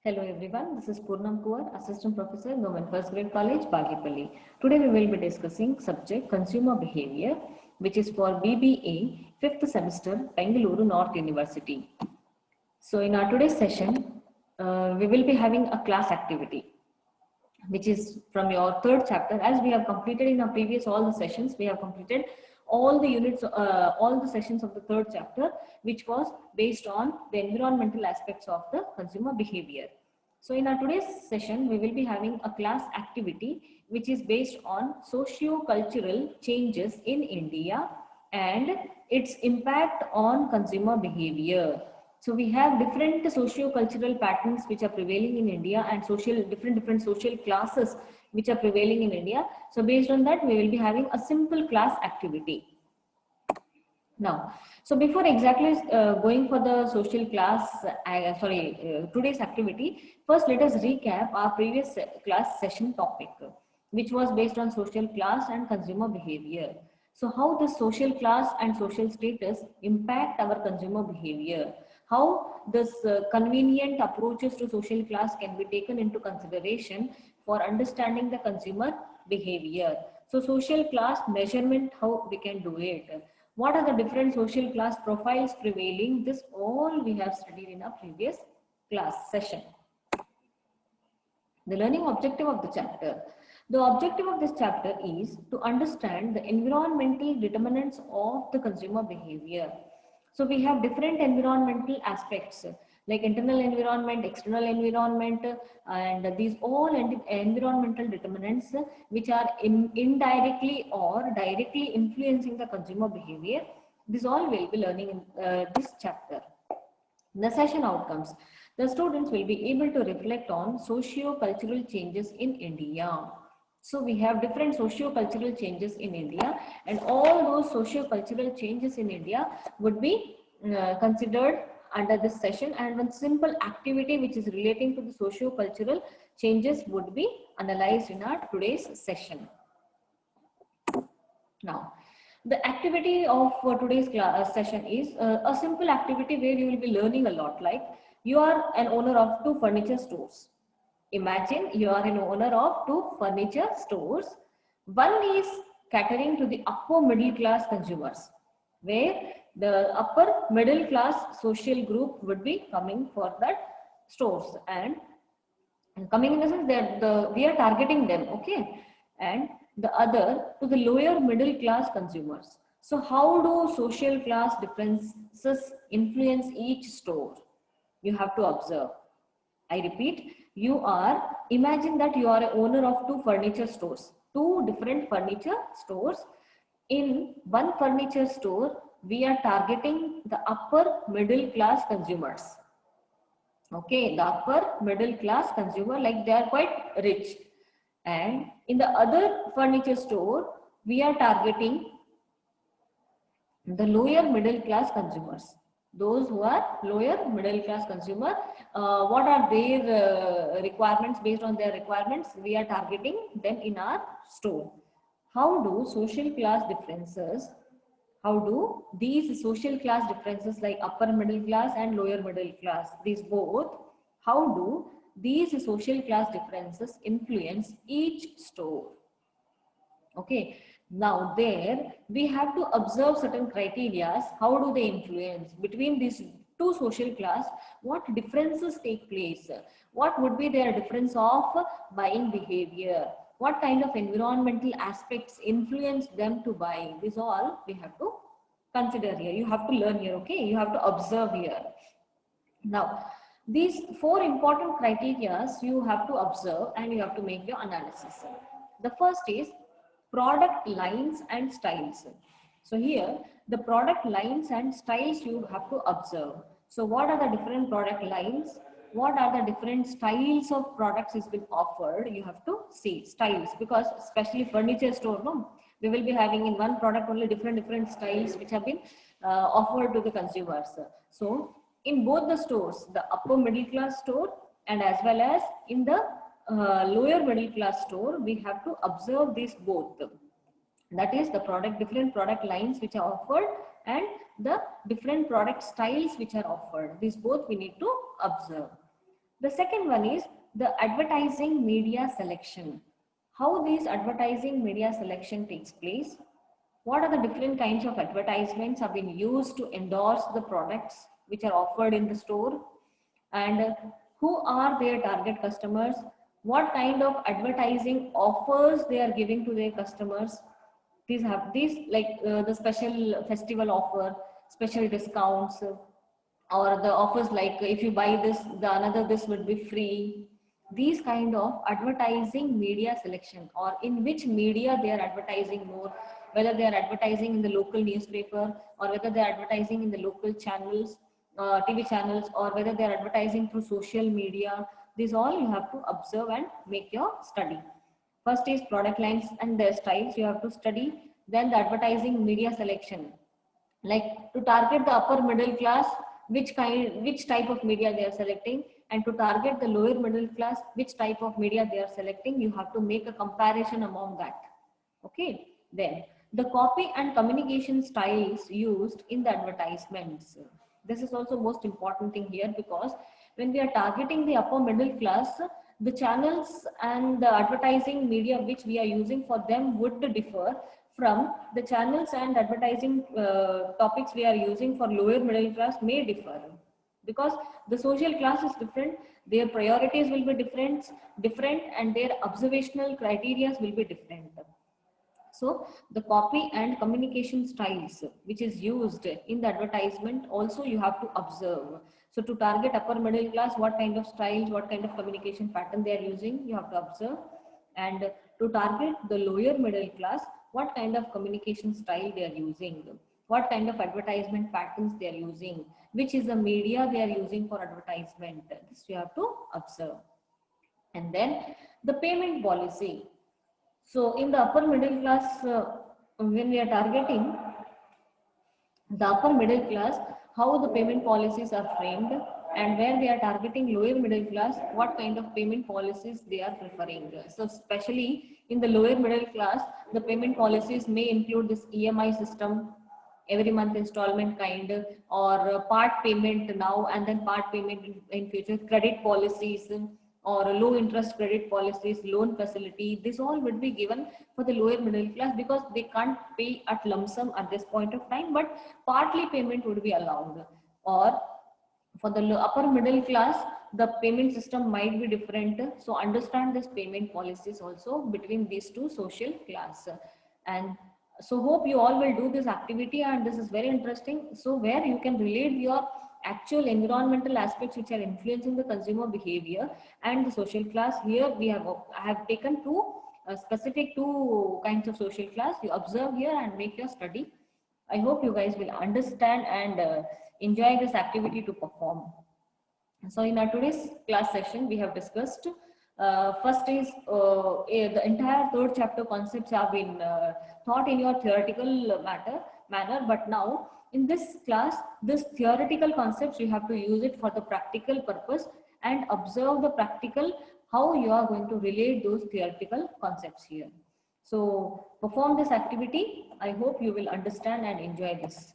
Hello everyone, this is Purnam Kuwar, Assistant Professor, Government First Grade College, Bagipalli. Today we will be discussing subject Consumer Behavior, which is for BBA 5th semester, Bengaluru North University. So in our today's session, we will be having a class activity, which is from your third chapter. As we have completed in our previous all the sessions, we have completed all the units, all the sessions of the third chapter, which was based on the environmental aspects of the consumer behavior. So in our today's session, we will be having a class activity, which is based on socio-cultural changes in India and its impact on consumer behavior. So we have different socio-cultural patterns which are prevailing in India and different social classes which are prevailing in India. So based on that, we will be having a simple class activity. Now, so before exactly going for the social class, today's activity, first let us recap our previous class session topic, which was based on social class and consumer behavior. So how the social class and social status impact our consumer behavior, how this convenient approaches to social class can be taken into consideration for understanding the consumer behavior. So social class measurement, how we can do it, what are the different social class profiles prevailing, this all we have studied in our previous class session. The learning objective of the chapter. The objective of this chapter is to understand the environmental determinants of the consumer behavior. So we have different environmental aspects like internal environment, external environment, and these all environmental determinants which are indirectly or directly influencing the consumer behavior. This all we'll be learning in this chapter. The session outcomes. The students will be able to reflect on socio-cultural changes in India. So we have different socio-cultural changes in India, and all those socio-cultural changes in India would be considered under this session, and one simple activity which is relating to the socio-cultural changes would be analyzed in our today's session. Now, the activity of today's session is a simple activity where you will be learning a lot. Like, you are an owner of 2 furniture stores. Imagine you are an owner of 2 furniture stores. One is catering to the upper middle class consumers, where the upper middle class social group would be coming for that stores, and coming in the sense that we are targeting them, okay, and the other to the lower middle class consumers. So how do social class differences influence each store? You have to observe. I repeat, imagine that you are an owner of 2 furniture stores, 2 different furniture stores. In one furniture store, we are targeting the upper middle class consumers. Okay, the upper middle class consumer, like they are quite rich. And in the other furniture store, we are targeting the lower middle class consumers. Those who are lower middle class consumer, what are their requirements? Based on their requirements, we are targeting them in our store. How do social class differences, how do these social class differences like upper middle class and lower middle class, these both, how do these social class differences influence each store? Okay, now there we have to observe certain criteria. How do they influence between these 2 social class? What differences take place? What would be their difference of buying behavior? What kind of environmental aspects influence them to buy? This all we have to consider here. You have to learn here, okay? You have to observe here. Now, these 4 important criteria you have to observe and you have to make your analysis. The first is product lines and styles. So here, the product lines and styles you have to observe. So what are the different product lines? What are the different styles of products is been offered? You have to see styles, because especially furniture store, no, we will be having in one product only different styles which have been offered to the consumers. So in both the stores, the upper middle class store and as well as in the lower middle class store, we have to observe these both. That is the different product lines which are offered and the different product styles which are offered. These both we need to observe. The second one is the advertising media selection. How this advertising media selection takes place. What are the different kinds of advertisements have been used to endorse the products which are offered in the store, and who are their target customers, what kind of advertising offers they are giving to their customers. These like the special festival offer, special discounts, or the offers like if you buy this, the another this would be free. These kind of advertising media selection, or in which media they are advertising more, whether they are advertising in the local newspaper, or whether they are advertising in the local channels, TV channels, or whether they are advertising through social media. These all you have to observe and make your study. First is product lines and their styles you have to study. Then the advertising media selection, like to target the upper middle class, which type of media they are selecting, and to target the lower middle class, which type of media they are selecting. You have to make a comparison among that. Okay, then the copy and communication styles used in the advertisements. This is also most important thing here, because when we are targeting the upper middle class, the channels and the advertising media which we are using for them would differ from the channels and advertising topics we are using for lower middle class may differ, because the social class is different, their priorities will be different, and their observational criteria will be different. So the copy and communication styles which is used in the advertisement also you have to observe. So to target upper middle class, what kind of styles, what kind of communication pattern they are using, you have to observe. And to target the lower middle class, what kind of communication style they are using, what kind of advertisement patterns they are using, which is the media they are using for advertisement. This you have to observe. And then the payment policy. So in the upper middle class, when we are targeting the upper middle class, how the payment policies are framed, and where we are targeting lower middle class, what kind of payment policies they are preferring. So especially in the lower middle class, the payment policies may include this EMI system, every month installment kind, or part payment now and then part payment in future, credit policies, or low interest credit policies, loan facility. This all would be given for the lower middle class, because they can't pay at lump sum at this point of time, but partly payment would be allowed. Or for the upper middle class, the payment system might be different. So understand this payment policies also between these two social class. And so hope you all will do this activity, and this is very interesting. So where you can relate your actual environmental aspects which are influencing the consumer behavior and the social class. Here we have I have taken two specific two kinds of social class. You observe here and make your study. I hope you guys will understand and enjoy this activity to perform. So in our today's class session, we have discussed first is the entire third chapter concepts have been taught in your theoretical manner, but now in this class, this theoretical concepts you have to use it for the practical purpose and observe the practical how you are going to relate those theoretical concepts here. So perform this activity. I hope you will understand and enjoy this.